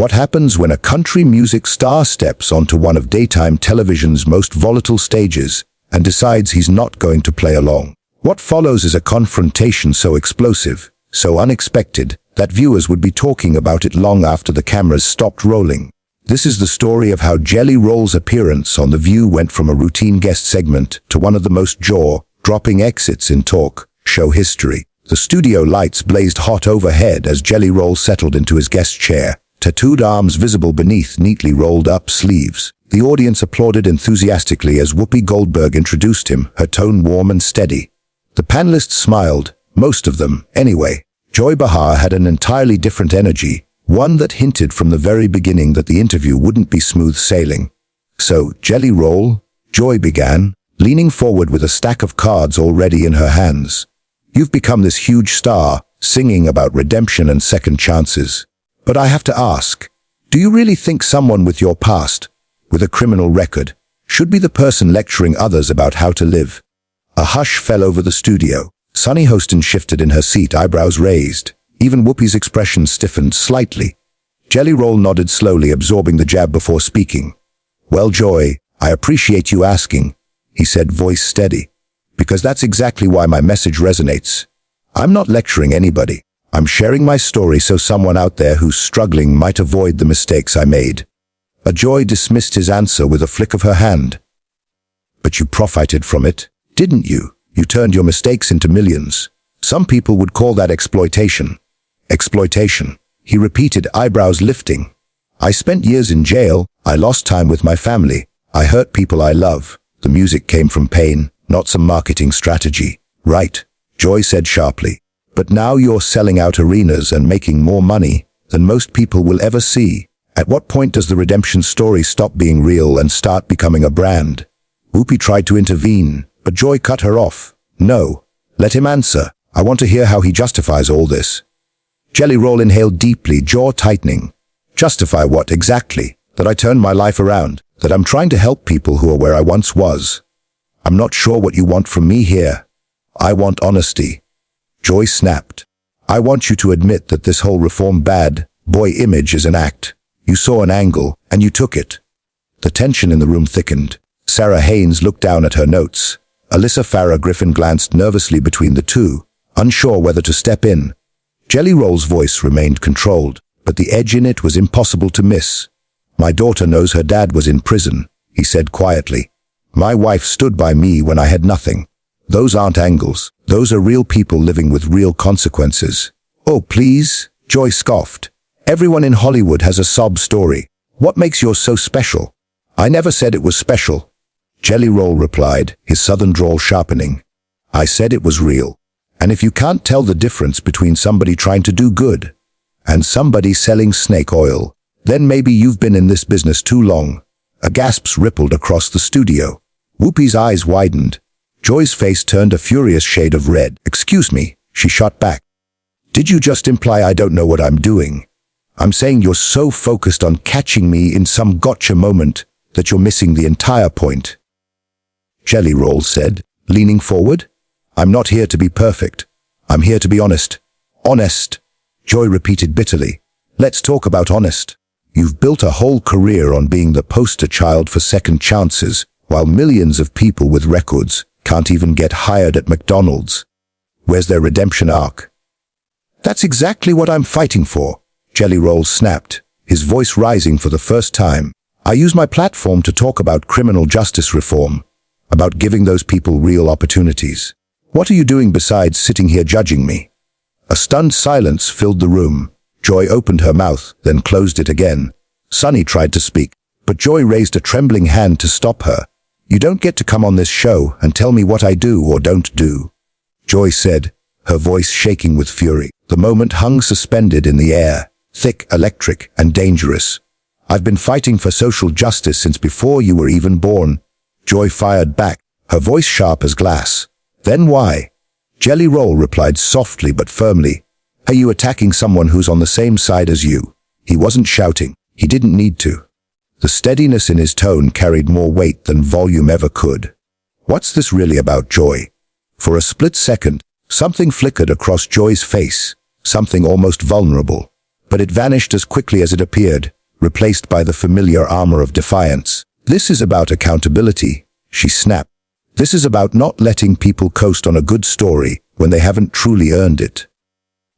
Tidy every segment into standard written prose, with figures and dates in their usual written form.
What happens when a country music star steps onto one of daytime television's most volatile stages and decides he's not going to play along? What follows is a confrontation so explosive, so unexpected, that viewers would be talking about it long after the cameras stopped rolling. This is the story of how Jelly Roll's appearance on The View went from a routine guest segment to one of the most jaw-dropping exits in talk show history. The studio lights blazed hot overhead as Jelly Roll settled into his guest chair, tattooed arms visible beneath neatly rolled-up sleeves. The audience applauded enthusiastically as Whoopi Goldberg introduced him, her tone warm and steady. The panelists smiled, most of them, anyway. Joy Behar had an entirely different energy, one that hinted from the very beginning that the interview wouldn't be smooth sailing. "So, Jelly Roll," Joy began, leaning forward with a stack of cards already in her hands. "You've become this huge star, singing about redemption and second chances. But I have to ask, do you really think someone with your past, with a criminal record, should be the person lecturing others about how to live?" A hush fell over the studio. Sunny Hostin shifted in her seat, eyebrows raised. Even Whoopi's expression stiffened slightly. Jelly Roll nodded slowly, absorbing the jab before speaking. "Well, Joy, I appreciate you asking," he said, voice steady. "Because that's exactly why my message resonates. I'm not lecturing anybody. I'm sharing my story so someone out there who's struggling might avoid the mistakes I made." A Joy dismissed his answer with a flick of her hand. "But you profited from it, didn't you? You turned your mistakes into millions. Some people would call that exploitation." "Exploitation," he repeated, eyebrows lifting. "I spent years in jail. I lost time with my family. I hurt people I love. The music came from pain, not some marketing strategy." "Right," Joy said sharply. "But now you're selling out arenas and making more money than most people will ever see. At what point does the redemption story stop being real and start becoming a brand?" Whoopi tried to intervene, but Joy cut her off. "No, let him answer. I want to hear how he justifies all this." Jelly Roll inhaled deeply, jaw tightening. "Justify what exactly? That I turned my life around? That I'm trying to help people who are where I once was? I'm not sure what you want from me here." "I want honesty," Joy snapped. "I want you to admit that this whole reform bad boy image is an act. You saw an angle, and you took it." The tension in the room thickened. Sarah Haynes looked down at her notes. Alyssa Farah Griffin glanced nervously between the two, unsure whether to step in. Jelly Roll's voice remained controlled, but the edge in it was impossible to miss. "My daughter knows her dad was in prison," he said quietly. "My wife stood by me when I had nothing. Those aren't angles. Those are real people living with real consequences." "Oh, please," Joy scoffed. "Everyone in Hollywood has a sob story. What makes yours so special?" "I never said it was special," Jelly Roll replied, his southern drawl sharpening. "I said it was real. And if you can't tell the difference between somebody trying to do good and somebody selling snake oil, then maybe you've been in this business too long." A gasp rippled across the studio. Whoopi's eyes widened. Joy's face turned a furious shade of red. "Excuse me," she shot back. "Did you just imply I don't know what I'm doing?" "I'm saying you're so focused on catching me in some gotcha moment that you're missing the entire point," Jelly Roll said, leaning forward. "I'm not here to be perfect. I'm here to be honest." "Honest," Joy repeated bitterly. "Let's talk about honest. You've built a whole career on being the poster child for second chances, while millions of people with records can't even get hired at McDonald's. Where's their redemption arc?" "That's exactly what I'm fighting for," Jelly Roll snapped, his voice rising for the first time. "I use my platform to talk about criminal justice reform, about giving those people real opportunities. What are you doing besides sitting here judging me?" A stunned silence filled the room. Joy opened her mouth, then closed it again. Sunny tried to speak, but Joy raised a trembling hand to stop her. "You don't get to come on this show and tell me what I do or don't do," Joy said, her voice shaking with fury. The moment hung suspended in the air, thick, electric, and dangerous. "I've been fighting for social justice since before you were even born," Joy fired back, her voice sharp as glass. "Then why?" Jelly Roll replied softly but firmly. "Are you attacking someone who's on the same side as you?" He wasn't shouting. He didn't need to. The steadiness in his tone carried more weight than volume ever could. "What's this really about, Joy?" For a split second, something flickered across Joy's face, something almost vulnerable. But it vanished as quickly as it appeared. replaced by the familiar armor of defiance. This is about accountability, she snapped. This is about not letting people coast on a good story when they haven't truly earned it.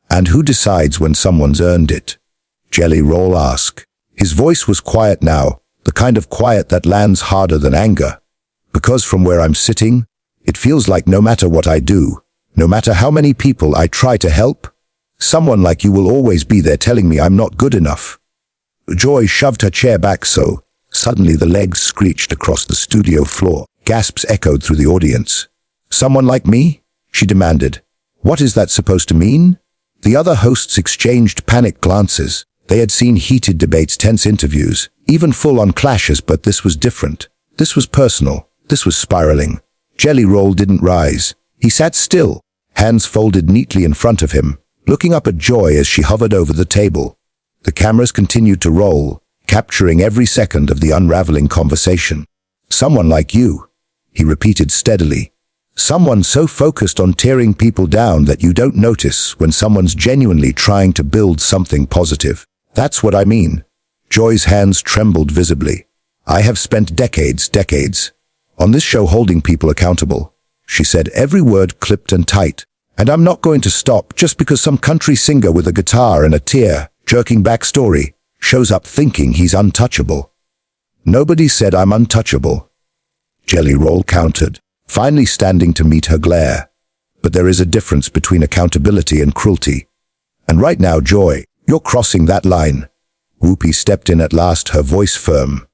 And who decides when someone's earned it? Jelly Roll asked. His voice was quiet now, the kind of quiet that lands harder than anger. Because from where I'm sitting, it feels like no matter what I do, no matter how many people I try to help, someone like you will always be there telling me I'm not good enough. Joy shoved her chair back so, suddenly the legs screeched across the studio floor. Gasps echoed through the audience. Someone like me? She demanded. What is that supposed to mean? The other hosts exchanged panicked glances. They had seen heated debates, tense interviews, even full-on clashes, but this was different. This was personal. This was spiraling. Jelly Roll didn't rise. He sat still, hands folded neatly in front of him, looking up at Joy as she hovered over the table. The cameras continued to roll, capturing every second of the unraveling conversation. Someone like you, he repeated steadily. Someone so focused on tearing people down that you don't notice when someone's genuinely trying to build something positive. That's what I mean. Joy's hands trembled visibly. I have spent decades on this show holding people accountable. She said, every word clipped and tight. And I'm not going to stop just because some country singer with a guitar and a tear-jerking backstory shows up thinking he's untouchable. Nobody said I'm untouchable. Jelly Roll countered, finally standing to meet her glare. But there is a difference between accountability and cruelty. And right now, Joy, you're crossing that line. Whoopi stepped in at last, her voice firm.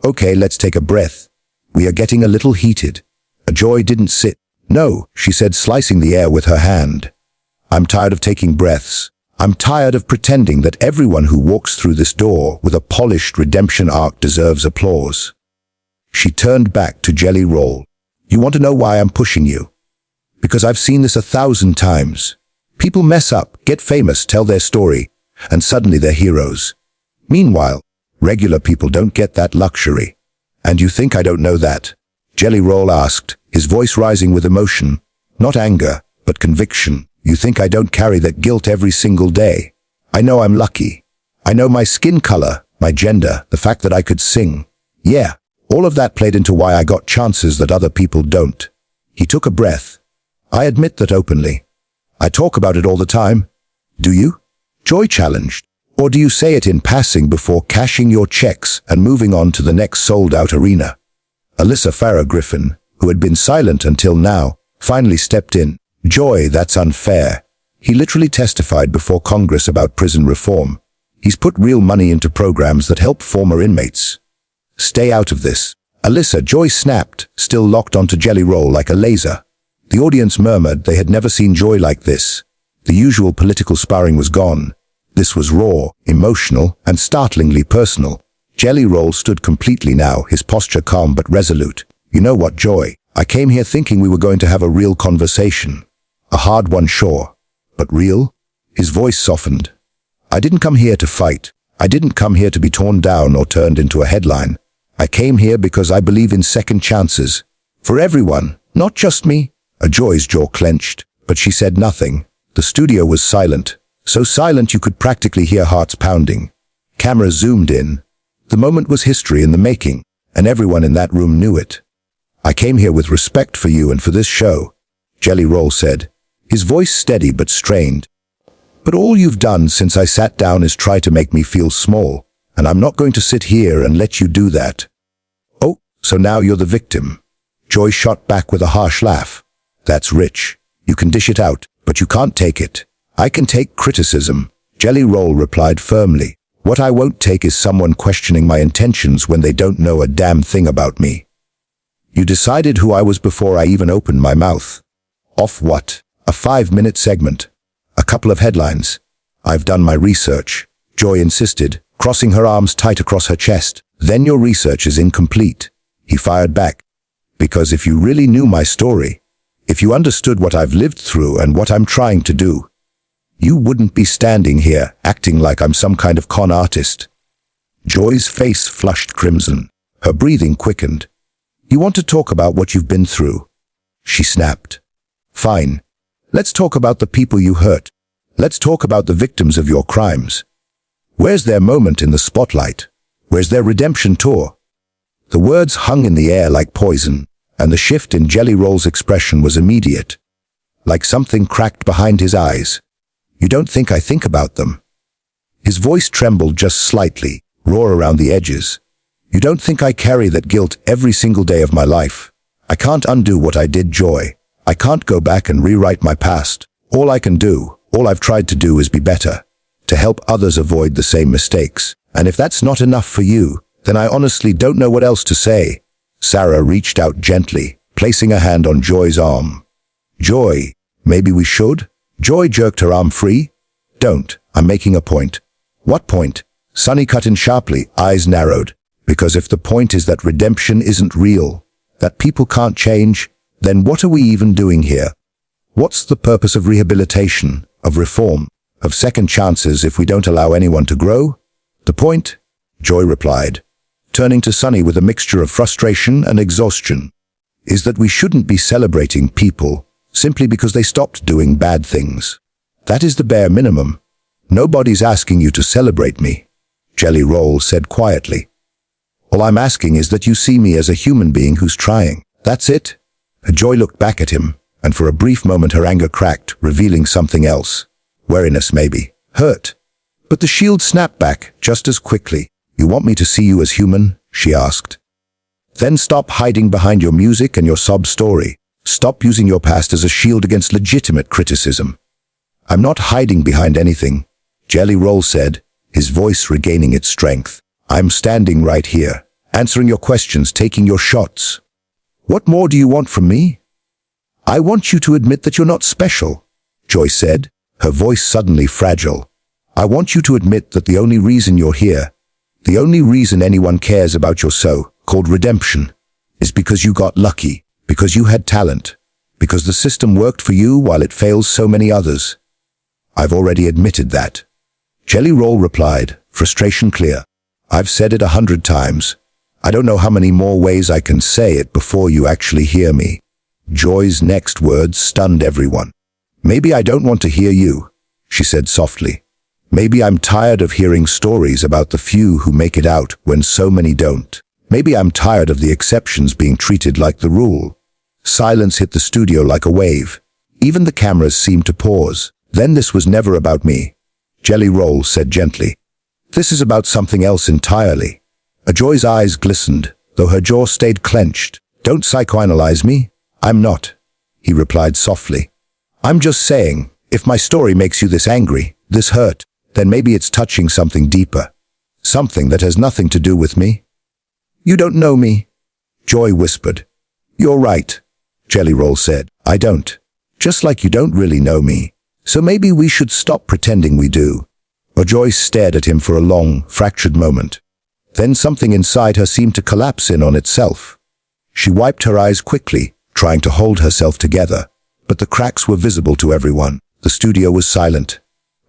Okay, let's take a breath. We are getting a little heated. Joy didn't sit. No, she said, slicing the air with her hand. I'm tired of taking breaths. I'm tired of pretending that everyone who walks through this door with a polished redemption arc deserves applause. She turned back to Jelly Roll. You want to know why I'm pushing you? Because I've seen this 1,000 times. People mess up, get famous, tell their story, and suddenly they're heroes. Meanwhile, regular people don't get that luxury. And you think I don't know that? Jelly Roll asked, his voice rising with emotion, not anger, but conviction. You think I don't carry that guilt every single day? I know I'm lucky. I know my skin color, my gender, the fact that I could sing. Yeah, all of that played into why I got chances that other people don't. He took a breath. I admit that openly. I talk about it all the time. Do you? Joy challenged. Or do you say it in passing before cashing your checks and moving on to the next sold-out arena? Alyssa Farah Griffin, who had been silent until now, finally stepped in. Joy, that's unfair. He literally testified before Congress about prison reform. He's put real money into programs that help former inmates. Stay out of this. Alyssa, Joy snapped, still locked onto Jelly Roll like a laser. The audience murmured they had never seen Joy like this. The usual political sparring was gone. This was raw, emotional, and startlingly personal. Jelly Roll stood completely now, his posture calm but resolute. You know what, Joy? I came here thinking we were going to have a real conversation. A hard one, sure. But real? His voice softened. I didn't come here to fight. I didn't come here to be torn down or turned into a headline. I came here because I believe in second chances. For everyone, not just me. Joy's jaw clenched, but she said nothing. The studio was silent. So silent you could practically hear hearts pounding. Cameras zoomed in. The moment was history in the making, and everyone in that room knew it. I came here with respect for you and for this show, Jelly Roll said, his voice steady but strained. But all you've done since I sat down is try to make me feel small, and I'm not going to sit here and let you do that. Oh, so now you're the victim. Joy shot back with a harsh laugh. That's rich. You can dish it out, but you can't take it. I can take criticism, Jelly Roll replied firmly. What I won't take is someone questioning my intentions when they don't know a damn thing about me. You decided who I was before I even opened my mouth. Off what? A 5-minute segment. A couple of headlines. I've done my research, Joy insisted, crossing her arms tight across her chest. Then your research is incomplete. He fired back. Because if you really knew my story, if you understood what I've lived through and what I'm trying to do, you wouldn't be standing here acting like I'm some kind of con artist. Joy's face flushed crimson. Her breathing quickened. You want to talk about what you've been through? She snapped. Fine. Let's talk about the people you hurt. Let's talk about the victims of your crimes. Where's their moment in the spotlight? Where's their redemption tour? The words hung in the air like poison, and the shift in Jelly Roll's expression was immediate. Like something cracked behind his eyes. You don't think I think about them? His voice trembled just slightly, raw around the edges. You don't think I carry that guilt every single day of my life? I can't undo what I did, Joy. I can't go back and rewrite my past. All I can do, all I've tried to do is be better, to help others avoid the same mistakes. And if that's not enough for you, then I honestly don't know what else to say. Sarah reached out gently, placing a hand on Joy's arm. Joy, maybe we should? Joy jerked her arm free. Don't, I'm making a point. What point? Sunny cut in sharply, eyes narrowed. Because if the point is that redemption isn't real, that people can't change, then what are we even doing here? What's the purpose of rehabilitation, of reform, of second chances if we don't allow anyone to grow? The point, Joy replied, turning to Sunny with a mixture of frustration and exhaustion, is that we shouldn't be celebrating people simply because they stopped doing bad things. That is the bare minimum. Nobody's asking you to celebrate me, Jelly Roll said quietly. All I'm asking is that you see me as a human being who's trying. That's it. Joy looked back at him, and for a brief moment her anger cracked, revealing something else. Wariness maybe. Hurt. But the shield snapped back just as quickly. You want me to see you as human? She asked. Then stop hiding behind your music and your sob story. Stop using your past as a shield against legitimate criticism. I'm not hiding behind anything, Jelly Roll said, his voice regaining its strength. I'm standing right here, answering your questions, taking your shots. What more do you want from me? I want you to admit that you're not special, Joy said, her voice suddenly fragile. I want you to admit that the only reason you're here, the only reason anyone cares about your so-called redemption, is because you got lucky, because you had talent, because the system worked for you while it fails so many others. I've already admitted that. Jelly Roll replied, frustration clear. I've said it 100 times. I don't know how many more ways I can say it before you actually hear me. Joy's next words stunned everyone. Maybe I don't want to hear you, she said softly. Maybe I'm tired of hearing stories about the few who make it out when so many don't. Maybe I'm tired of the exceptions being treated like the rule. Silence hit the studio like a wave. Even the cameras seemed to pause. Then this was never about me, Jelly Roll said gently. This is about something else entirely. Joy's eyes glistened, though her jaw stayed clenched. Don't psychoanalyze me. I'm not, he replied softly. I'm just saying, if my story makes you this angry, this hurt, then maybe it's touching something deeper. Something that has nothing to do with me. You don't know me, Joy whispered. You're right, Jelly Roll said. I don't. Just like you don't really know me. So maybe we should stop pretending we do. Joy stared at him for a long, fractured moment. Then something inside her seemed to collapse in on itself. She wiped her eyes quickly, trying to hold herself together, but the cracks were visible to everyone. The studio was silent,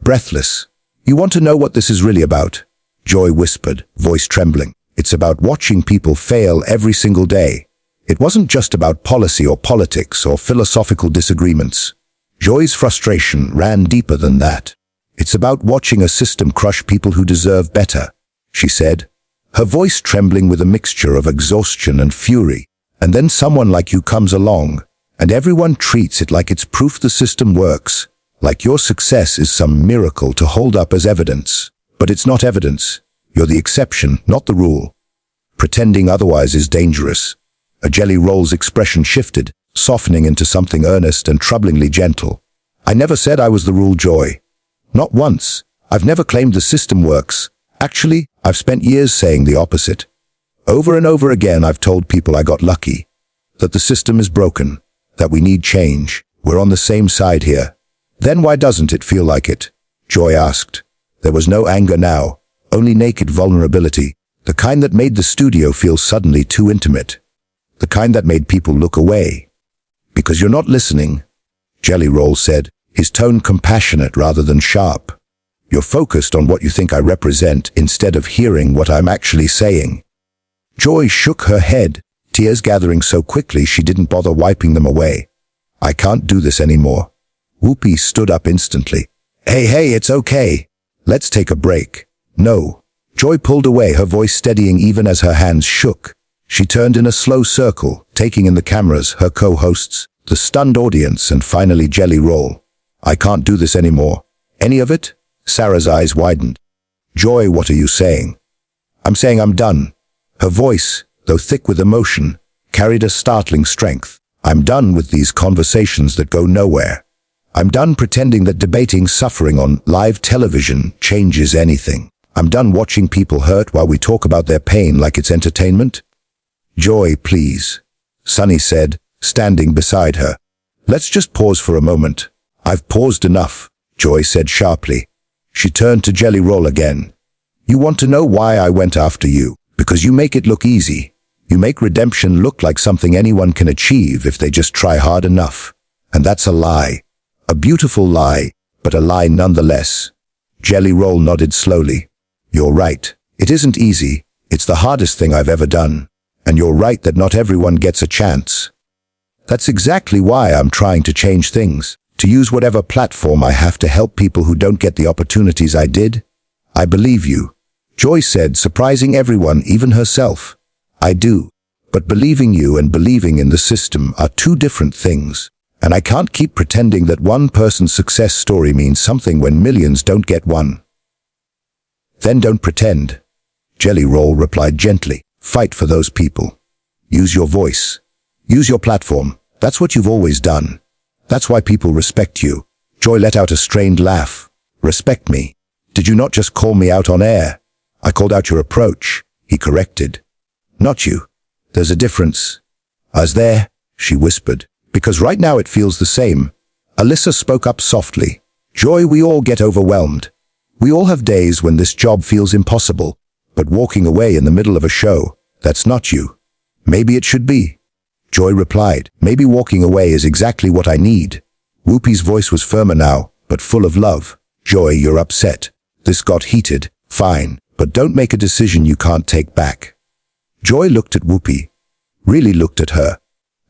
breathless. You want to know what this is really about? Joy whispered, voice trembling. It's about watching people fail every single day. It wasn't just about policy or politics or philosophical disagreements. Joy's frustration ran deeper than that. It's about watching a system crush people who deserve better, she said, her voice trembling with a mixture of exhaustion and fury. And then someone like you comes along, and everyone treats it like it's proof the system works, like your success is some miracle to hold up as evidence. But it's not evidence. You're the exception, not the rule. Pretending otherwise is dangerous. Jelly Roll's expression shifted, softening into something earnest and troublingly gentle. I never said I was the rule, Joy. Not once. I've never claimed the system works. Actually, I've spent years saying the opposite. Over and over again, I've told people I got lucky, that the system is broken, that we need change. We're on the same side here. Then why doesn't it feel like it? Joy asked. There was no anger now, only naked vulnerability, the kind that made the studio feel suddenly too intimate, the kind that made people look away. Because you're not listening, Jelly Roll said, his tone compassionate rather than sharp. You're focused on what you think I represent instead of hearing what I'm actually saying. Joy shook her head, tears gathering so quickly she didn't bother wiping them away. I can't do this anymore. Whoopi stood up instantly. Hey, it's okay. Let's take a break. No. Joy pulled away, her voice steadying even as her hands shook. She turned in a slow circle, taking in the cameras, her co-hosts, the stunned audience, and finally Jelly Roll. I can't do this anymore. Any of it? Sarah's eyes widened. Joy, what are you saying? I'm saying I'm done. Her voice, though thick with emotion, carried a startling strength. I'm done with these conversations that go nowhere. I'm done pretending that debating suffering on live television changes anything. I'm done watching people hurt while we talk about their pain like it's entertainment. Joy, please, Sunny said, standing beside her. Let's just pause for a moment. I've paused enough, Joy said sharply. She turned to Jelly Roll again. You want to know why I went after you? Because you make it look easy. You make redemption look like something anyone can achieve if they just try hard enough. And that's a lie. A beautiful lie, but a lie nonetheless. Jelly Roll nodded slowly. You're right. It isn't easy. It's the hardest thing I've ever done. And you're right that not everyone gets a chance. That's exactly why I'm trying to change things, to use whatever platform I have to help people who don't get the opportunities I did. I believe you, Joy said, surprising everyone, even herself. I do. But believing you and believing in the system are two different things. And I can't keep pretending that one person's success story means something when millions don't get one. Then don't pretend. Jelly Roll replied gently. Fight for those people. Use your voice. Use your platform. That's what you've always done. That's why people respect you. Joy let out a strained laugh. Respect me? Did you not just call me out on air? I called out your approach, he corrected. Not you. There's a difference. Is there? She whispered. Because right now it feels the same. Alyssa spoke up softly. Joy, we all get overwhelmed. We all have days when this job feels impossible. But walking away in the middle of a show, that's not you. Maybe it should be. Joy replied, maybe walking away is exactly what I need. Whoopi's voice was firmer now, but full of love. Joy, you're upset. This got heated. Fine, but don't make a decision you can't take back. Joy looked at Whoopi. Really looked at her.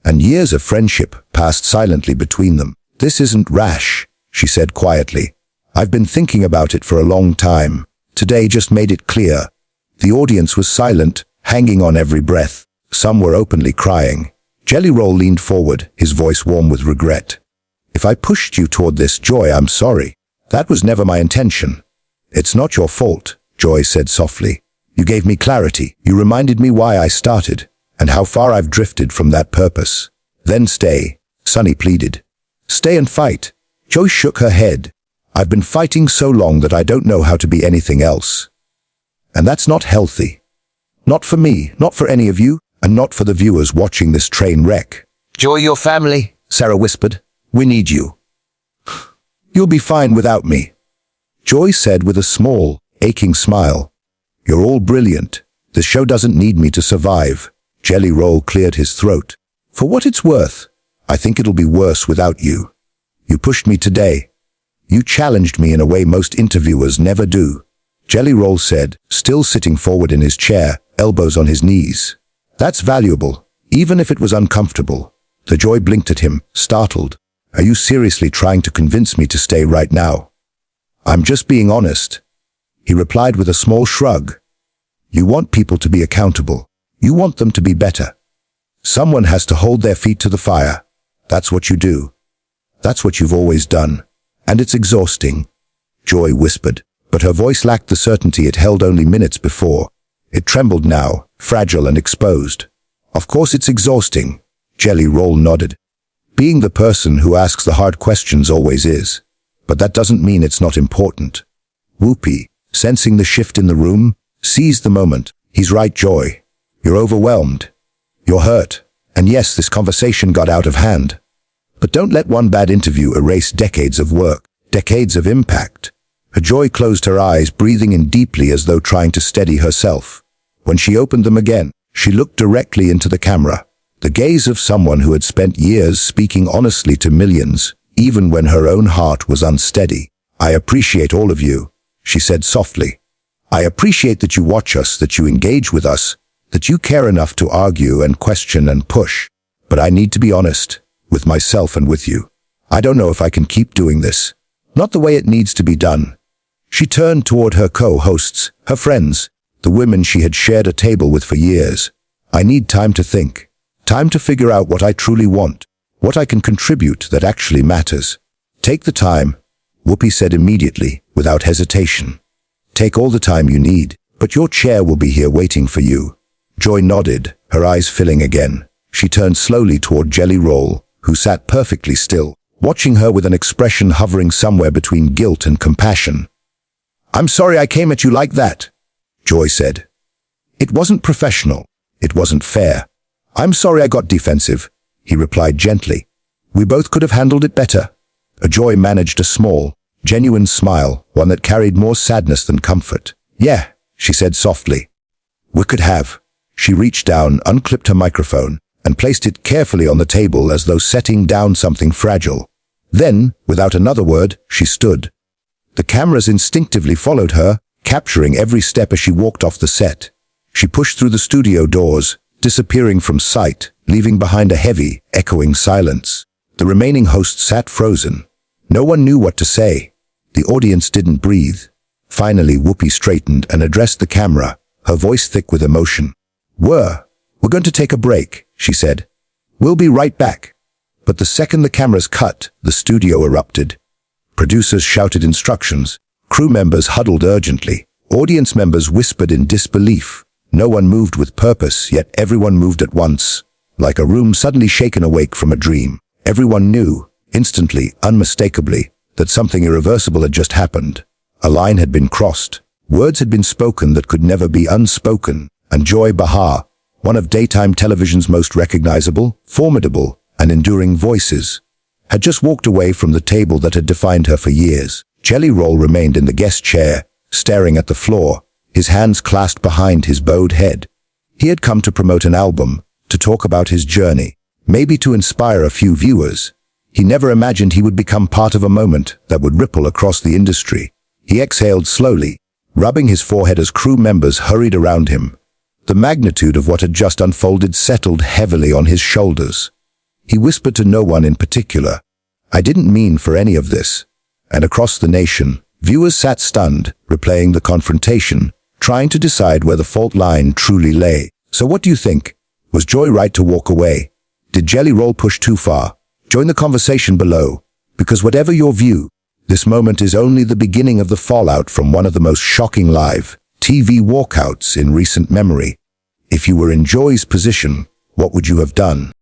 And years of friendship passed silently between them. This isn't rash, she said quietly. I've been thinking about it for a long time. Today just made it clear. The audience was silent, hanging on every breath. Some were openly crying. Jelly Roll leaned forward, his voice warm with regret. If I pushed you toward this, Joy, I'm sorry. That was never my intention. It's not your fault, Joy said softly. You gave me clarity. You reminded me why I started, and how far I've drifted from that purpose. Then stay, Sunny pleaded. Stay and fight. Joy shook her head. I've been fighting so long that I don't know how to be anything else. And that's not healthy. Not for me, not for any of you, and not for the viewers watching this train wreck. Joy, your family, Sarah whispered. We need you. You'll be fine without me, Joy said with a small, aching smile. You're all brilliant. The show doesn't need me to survive. Jelly Roll cleared his throat. For what it's worth, I think it'll be worse without you. You pushed me today. You challenged me in a way most interviewers never do. Jelly Roll said, still sitting forward in his chair, elbows on his knees. That's valuable, even if it was uncomfortable. The Joy blinked at him, startled. Are you seriously trying to convince me to stay right now? I'm just being honest. He replied with a small shrug. You want people to be accountable. You want them to be better. Someone has to hold their feet to the fire. That's what you do. That's what you've always done. And it's exhausting, Joy whispered. But her voice lacked the certainty it held only minutes before. It trembled now, fragile and exposed. Of course it's exhausting, Jelly Roll nodded. Being the person who asks the hard questions always is. But that doesn't mean it's not important. Whoopi, sensing the shift in the room, seized the moment. He's right, Joy. You're overwhelmed. You're hurt. And yes, this conversation got out of hand. But don't let one bad interview erase decades of work, decades of impact. Joy closed her eyes, breathing in deeply as though trying to steady herself. When she opened them again, she looked directly into the camera, the gaze of someone who had spent years speaking honestly to millions, even when her own heart was unsteady. I appreciate all of you, she said softly. I appreciate that you watch us, that you engage with us, that you care enough to argue and question and push. But I need to be honest, with myself and with you. I don't know if I can keep doing this. Not the way it needs to be done. She turned toward her co-hosts, her friends, the women she had shared a table with for years. I need time to think. Time to figure out what I truly want. What I can contribute that actually matters. Take the time, Whoopi said immediately, without hesitation. Take all the time you need, but your chair will be here waiting for you. Joy nodded, her eyes filling again. She turned slowly toward Jelly Roll, who sat perfectly still, watching her with an expression hovering somewhere between guilt and compassion. I'm sorry I came at you like that, Joy said. It wasn't professional. It wasn't fair. I'm sorry I got defensive, he replied gently. We both could have handled it better. Joy managed a small, genuine smile, one that carried more sadness than comfort. Yeah, she said softly. We could have. She reached down, unclipped her microphone, and placed it carefully on the table as though setting down something fragile. Then, without another word, she stood. The cameras instinctively followed her, capturing every step as she walked off the set. She pushed through the studio doors, disappearing from sight, leaving behind a heavy, echoing silence. The remaining hosts sat frozen. No one knew what to say. The audience didn't breathe. Finally, Whoopi straightened and addressed the camera, her voice thick with emotion. We're going to take a break, she said. We'll be right back. But the second the cameras cut, the studio erupted. Producers shouted instructions. Crew members huddled urgently. Audience members whispered in disbelief. No one moved with purpose, yet everyone moved at once, like a room suddenly shaken awake from a dream. Everyone knew, instantly, unmistakably, that something irreversible had just happened. A line had been crossed. Words had been spoken that could never be unspoken. And Joy Behar, one of daytime television's most recognizable, formidable, and enduring voices, had just walked away from the table that had defined her for years. Jelly Roll remained in the guest chair, staring at the floor, his hands clasped behind his bowed head. He had come to promote an album, to talk about his journey, maybe to inspire a few viewers. He never imagined he would become part of a moment that would ripple across the industry. He exhaled slowly, rubbing his forehead as crew members hurried around him. The magnitude of what had just unfolded settled heavily on his shoulders. He whispered to no one in particular, I didn't mean for any of this. And across the nation, viewers sat stunned, replaying the confrontation, trying to decide where the fault line truly lay. So what do you think? Was Joy right to walk away? Did Jelly Roll push too far? Join the conversation below, because whatever your view, this moment is only the beginning of the fallout from one of the most shocking live TV walkouts in recent memory. If you were in Joy's position, what would you have done?